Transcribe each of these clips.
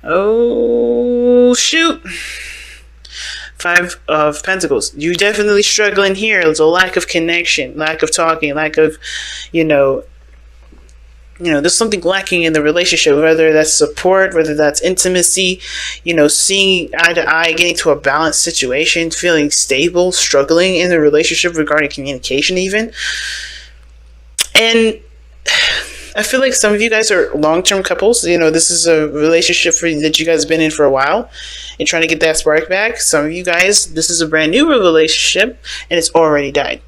Oh, shoot. Five of Pentacles. You definitely struggling here. There's a lack of connection, lack of talking, lack of, there's something lacking in the relationship, whether that's support, whether that's intimacy, seeing eye to eye, getting to a balanced situation, feeling stable, struggling in the relationship regarding communication even. And I feel like some of you guys are long-term couples. This is a relationship that you guys have been in for a while and trying to get that spark back. Some of you guys, this is a brand new relationship and it's already died.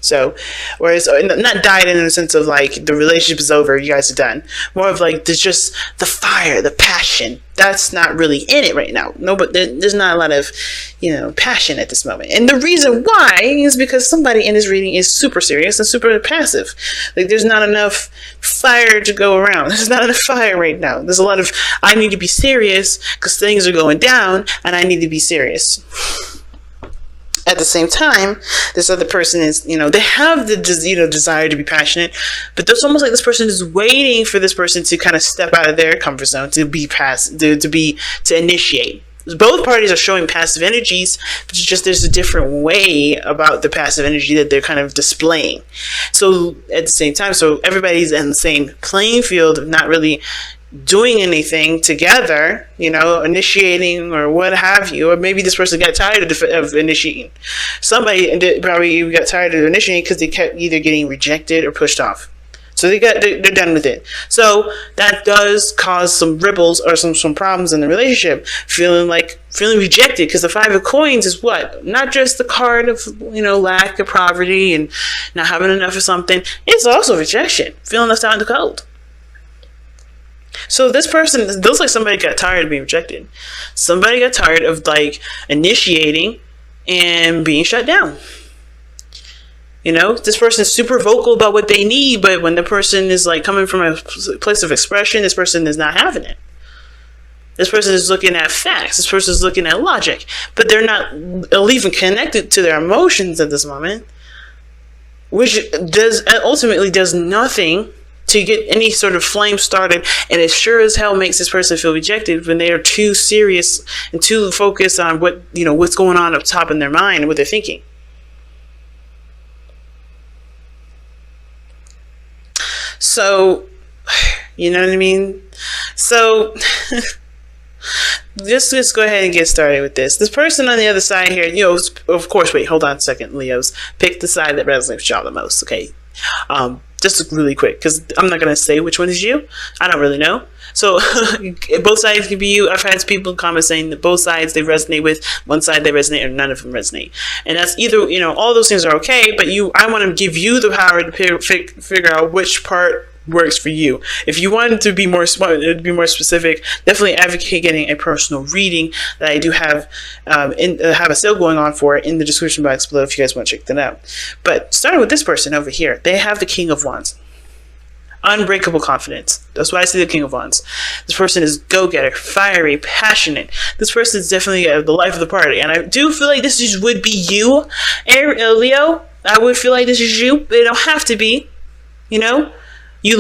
So, whereas not died in the sense of like the relationship is over, you guys are done. More of like there's just the fire, the passion. That's not really in it right now. No, but there's not a lot of, passion at this moment. And the reason why is because somebody in this reading is super serious and super passive. Like there's not enough fire to go around. There's not enough fire right now. There's a lot of I need to be serious because things are going down and I need to be serious. At the same time, this other person is, they have the, desire to be passionate, but it's almost like this person is waiting for this person to kind of step out of their comfort zone, to initiate. Both parties are showing passive energies, but it's just there's a different way about the passive energy that they're kind of displaying. So at the same time, so everybody's in the same playing field of not really doing anything together, initiating or what have you, or maybe this person got tired of initiating. Somebody probably got tired of initiating because they kept either getting rejected or pushed off. So they're done with it. So that does cause some ripples or some problems in the relationship. Feeling rejected, because the Five of Coins is what? Not just the card of lack of poverty and not having enough of something. It's also rejection, feeling left out in the cold. So this person, it looks like somebody got tired of being rejected. Somebody got tired of initiating and being shut down. This person is super vocal about what they need, but when the person is coming from a place of expression, this person is not having it. This person is looking at facts. This person is looking at logic, but they're not even connected to their emotions at this moment, which ultimately does nothing to get any sort of flame started, and it sure as hell makes this person feel rejected when they are too serious and too focused on what's going on up top in their mind and what they're thinking. So, you know what I mean? So, just go ahead and get started with this. This person on the other side here, of course, wait, hold on a second, Leos. Pick the side that resonates with y'all the most, okay? Just really quick, because I'm not going to say which one is you. I don't really know. So both sides can be you. I've had people comment saying that both sides they resonate with, one side they resonate, or none of them resonate. And that's either, all those things are okay, but I want to give you the power to figure out which part works for you. If you want to be more specific, definitely advocate getting a personal reading that I do have have a sale going on for in the description box below if you guys want to check that out. But starting with this person over here, they have the King of Wands. Unbreakable confidence. That's why I say the King of Wands. This person is go-getter, fiery, passionate. This person is definitely the life of the party. And I do feel like this would be you, Leo. I would feel like this is you, but it don't have to be, You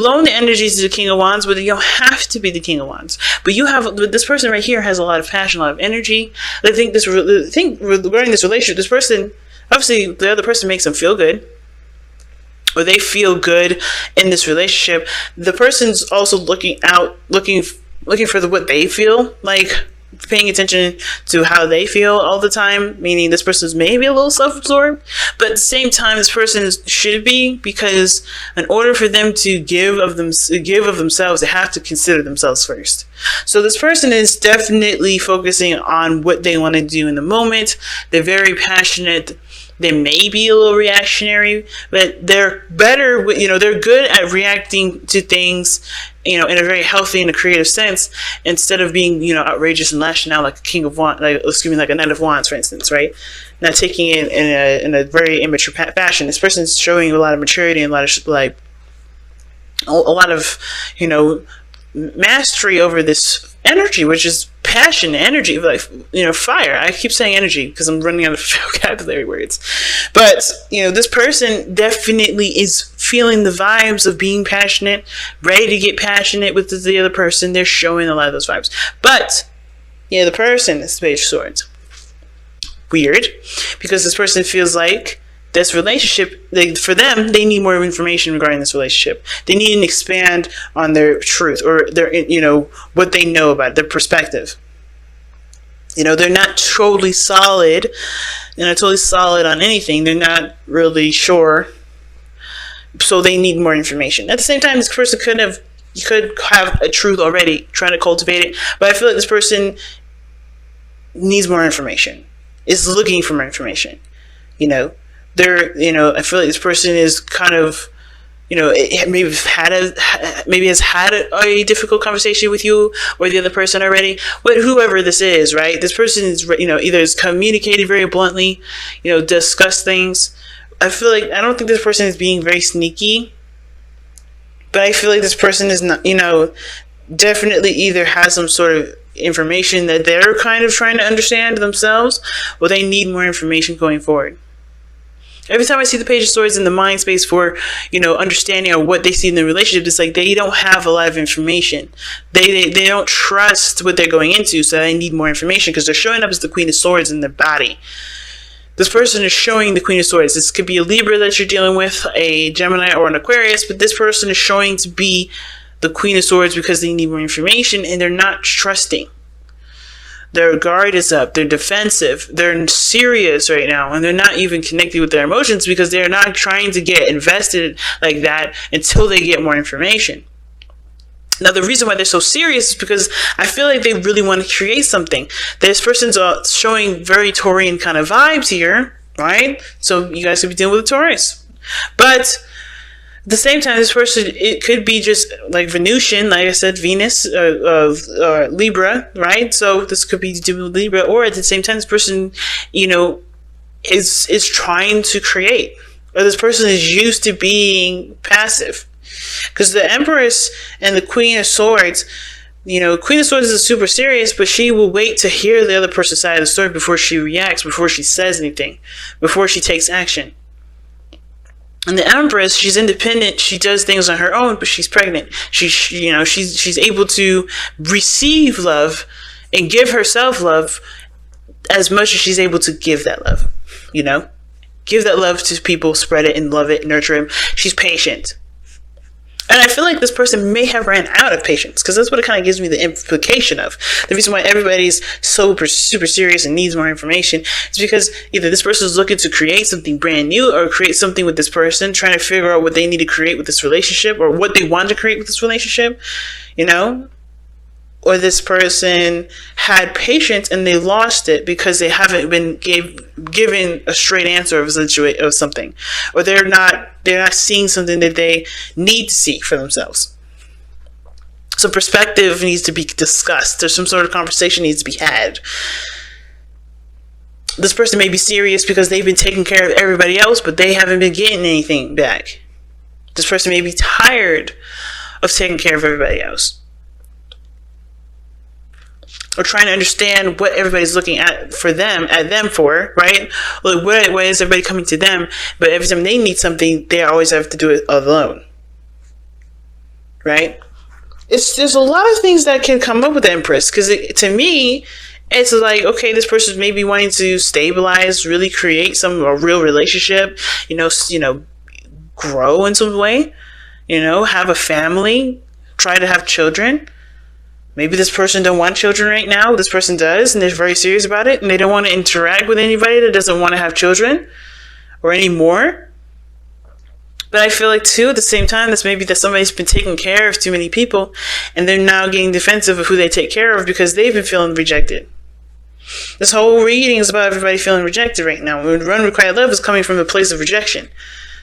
loan the energies to the King of Wands, but you don't have to be the King of Wands. But this person right here has a lot of passion, a lot of energy. I think regarding this relationship, this person, obviously the other person makes them feel good, or they feel good in this relationship. The person's also looking for what they feel like, paying attention to how they feel all the time, meaning this person's maybe a little self-absorbed, but at the same time this person should be, because in order for them to give of themselves, they have to consider themselves first. So this person is definitely focusing on what they want to do in the moment. They're very passionate. They may be a little reactionary, but they're better, they're good at reacting to things, in a very healthy and a creative sense, instead of being, outrageous and lashing out like a King of Wands, like a Knight of Wands, for instance, right? Not taking it in a very immature fashion. This person's showing a lot of maturity and a lot of, mastery over this energy, which is passion, energy, fire. I keep saying energy because I'm running out of vocabulary words. But, this person definitely is feeling the vibes of being passionate, ready to get passionate with the other person. They're showing a lot of those vibes. But, yeah, the person is the Page of Swords. Weird, because this person feels like this relationship, for them, they need more information regarding this relationship. They need to expand on their truth, or their, what they know about it, their perspective. They're not totally solid. They're not totally solid on anything. They're not really sure. So they need more information. At the same time, this person could have a truth already, trying to cultivate it. But I feel like this person needs more information. Is looking for more information. I feel like this person is kind of, maybe has had a difficult conversation with you or the other person already. But whoever this is, right? This person is, either has communicated very bluntly, discussed things. I feel like, I don't think this person is being very sneaky, but I feel like this person is not, definitely either has some sort of information that they're kind of trying to understand themselves, or they need more information going forward. Every time I see the Page of Swords in the mind space for, understanding or what they see in the relationship, it's like they don't have a lot of information. They don't trust what they're going into, so they need more information because they're showing up as the Queen of Swords in their body. This person is showing the Queen of Swords. This could be a Libra that you're dealing with, a Gemini, or an Aquarius, but this person is showing to be the Queen of Swords because they need more information and they're not trusting. Their guard is up. They're defensive. They're serious right now, and they're not even connected with their emotions because they're not trying to get invested like that until they get more information. Now, the reason why they're so serious is because I feel like they really want to create something. This person's showing very Taurian kind of vibes here, right? So you guys could be dealing with a Taurus. But at the same time, this person, it could be just like Venusian, like I said, Venus, Libra, right? So this could be dealing with Libra, or at the same time, this person, is trying to create, or this person is used to being passive. Because the Empress and the Queen of Swords, Queen of Swords is super serious, but she will wait to hear the other person's side of the story before she reacts, before she says anything, before she takes action. And the Empress, she's independent. She does things on her own, but she's pregnant. She's able to receive love and give herself love as much as she's able to give that love. Give that love to people, spread it and love it, nurture them. She's patient. And I feel like this person may have ran out of patience, because that's what it kind of gives me the implication of. The reason why everybody's super serious and needs more information is because either this person is looking to create something brand new, or create something with this person, trying to figure out what they need to create with this relationship, or what they want to create with this relationship, Or this person had patience and they lost it because they haven't been given a straight answer of something, or they're not seeing something that they need to see for themselves. So perspective needs to be discussed. There's some sort of conversation needs to be had. This person may be serious because they've been taking care of everybody else, but they haven't been getting anything back. This person may be tired of taking care of everybody else, or trying to understand what everybody's looking at them for, right? Like, why is everybody coming to them? But every time they need something, they always have to do it alone, right? There's a lot of things that can come up with the Empress, because to me, it's like, okay, this person's maybe wanting to stabilize, really create a real relationship, grow in some way, have a family, try to have children. Maybe this person don't want children right now. This person does, and they're very serious about it, and they don't want to interact with anybody that doesn't want to have children or any more. But I feel like, too, at the same time, that somebody's been taking care of too many people, and they're now getting defensive of who they take care of because they've been feeling rejected. This whole reading is about everybody feeling rejected right now. When Run Required Love is coming from a place of rejection.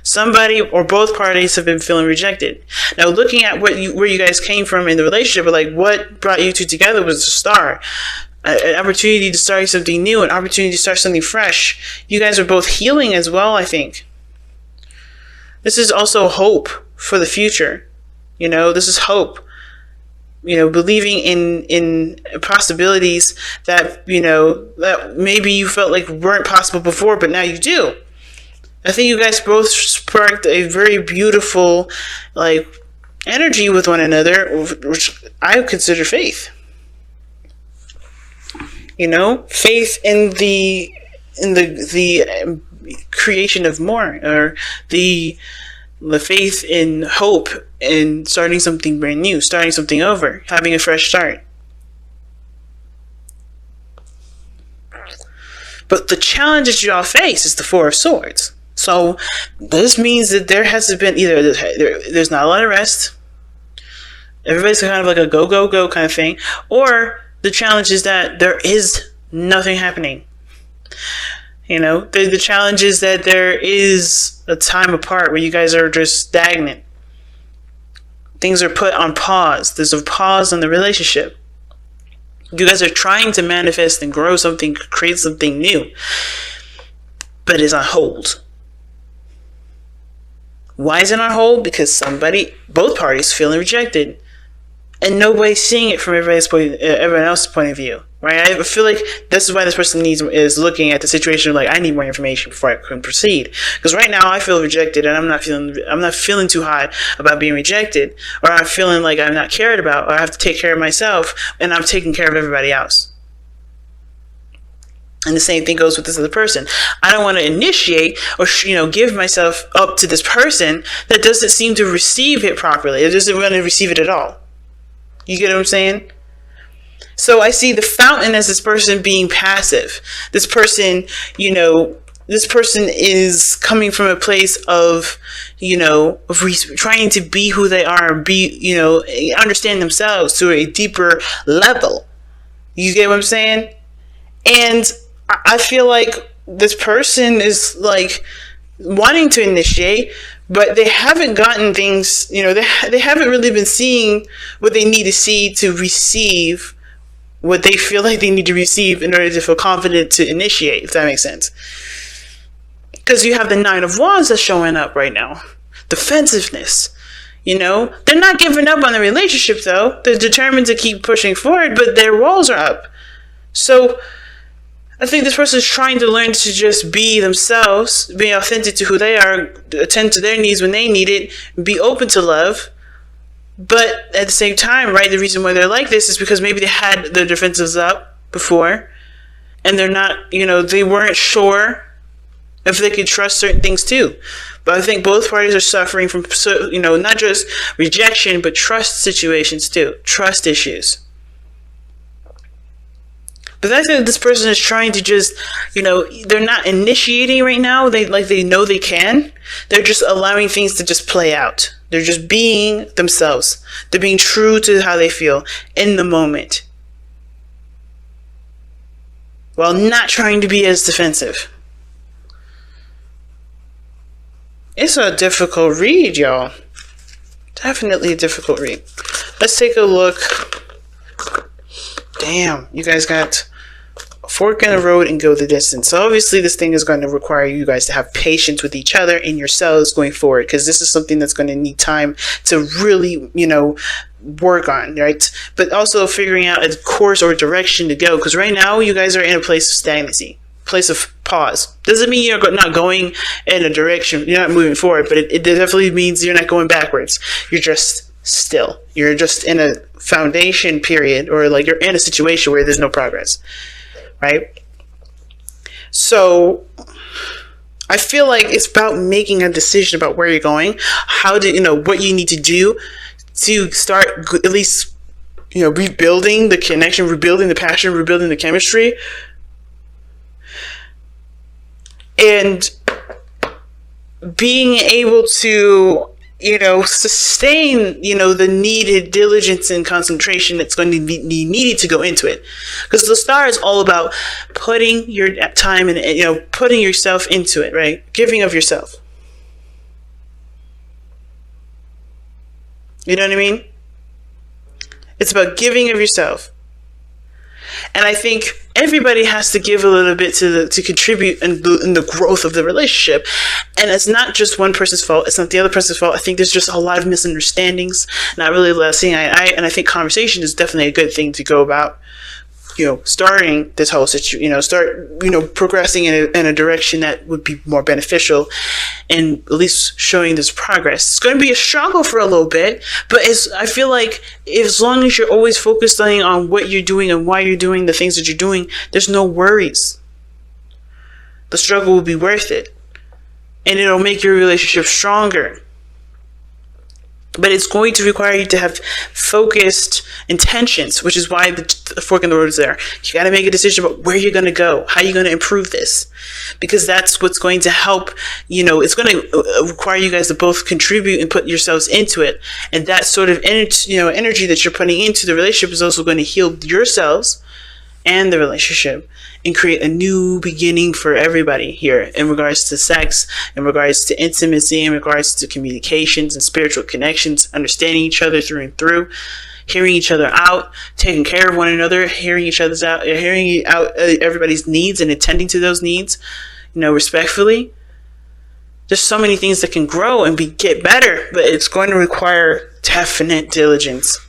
Somebody or both parties have been feeling rejected. Now, looking at where you guys came from in the relationship, like what brought you two together was a star. An opportunity to start something new, an opportunity to start something fresh. You guys are both healing as well, I think. This is also hope for the future. This is hope. Believing in possibilities that, that maybe you felt like weren't possible before, but now you do. I think you guys both sparked a very beautiful, like, energy with one another, which I consider faith. You know, faith in the creation of more, or the faith in hope in starting something brand new, starting something over, having a fresh start. But the challenge that you all face is the Four of Swords. So this means that there hasn't been there's not a lot of rest. Everybody's kind of like a go, go, go kind of thing. Or the challenge is that there is nothing happening. You know, the challenge is that there is a time apart where you guys are just stagnant. Things are put on pause. There's a pause on the relationship. You guys are trying to manifest and grow something, create something new, but it's on hold. Why is it on hold? Because both parties feeling rejected, and nobody's seeing it from everyone else's point of view, right? I feel like this is why this person is looking at the situation like, I need more information before I can proceed. Because right now I feel rejected, and I'm not feeling too hot about being rejected, or I'm feeling like I'm not cared about, or I have to take care of myself, and I'm taking care of everybody else. And the same thing goes with this other person. I don't want to initiate or give myself up to this person that doesn't seem to receive it properly. It doesn't want to receive it at all. You get what I'm saying? So I see the fountain as this person being passive. This person, this person is coming from a place of, trying to be who they are, understand themselves to a deeper level. You get what I'm saying? And I feel like this person is like wanting to initiate, but they haven't gotten things, they haven't really been seeing what they need to see to receive what they feel like they need to receive in order to feel confident to initiate, if that makes sense. Because you have the Nine of Wands that's showing up right now. Defensiveness. They're not giving up on the relationship though. They're determined to keep pushing forward, but their walls are up. So I think this person is trying to learn to just be themselves, be authentic to who they are, attend to their needs when they need it, be open to love. But at the same time, right, the reason why they're like this is because maybe they had their defenses up before, and they're not, they weren't sure if they could trust certain things too. But I think both parties are suffering from, not just rejection, but trust situations too, trust issues. But I think this person is trying to just, they're not initiating right now. They know they can. They're just allowing things to just play out. They're just being themselves. They're being true to how they feel in the moment, while not trying to be as defensive. It's a difficult read, y'all. Definitely a difficult read. Let's take a look. Damn, you guys got a fork in the road and go the distance. So obviously this thing is going to require you guys to have patience with each other and yourselves going forward, because this is something that's going to need time to really, work on, right? But also figuring out a course or direction to go, because right now you guys are in a place of stagnancy, place of pause. Doesn't mean you're not going in a direction, you're not moving forward, but it definitely means you're not going backwards. You're just still. You're just in a foundation period, or like you're in a situation where there's no progress, right? So I feel like it's about making a decision about where you're going, what you need to do to start at least, rebuilding the connection, rebuilding the passion, rebuilding the chemistry, and being able to sustain, the needed diligence and concentration that's going to be needed to go into it. Because the star is all about putting your time and, putting yourself into it, right? Giving of yourself. You know what I mean? It's about giving of yourself. And I think everybody has to give a little bit to contribute in the growth of the relationship. And it's not just one person's fault. It's not the other person's fault. I think there's just a lot of misunderstandings, not really seeing eye to eye. And I think conversation is definitely a good thing to go about. starting this whole situation, start, progressing in a direction that would be more beneficial, and at least showing this progress. It's going to be a struggle for a little bit, but I feel like as long as you're always focusing on what you're doing and why you're doing the things that you're doing, there's no worries. The struggle will be worth it, and it'll make your relationship stronger. But it's going to require you to have focused intentions, which is why the fork in the road is there. You got to make a decision about where you're going to go, how you're going to improve this, because that's what's going to help. It's going to require you guys to both contribute and put yourselves into it, and that sort of energy that you're putting into the relationship is also going to heal yourselves and the relationship, and create a new beginning for everybody here in regards to sex, in regards to intimacy, in regards to communications and spiritual connections, understanding each other through and through, hearing each other out, taking care of one another, hearing out everybody's needs and attending to those needs, respectfully. There's so many things that can grow and get better, but it's going to require definite diligence.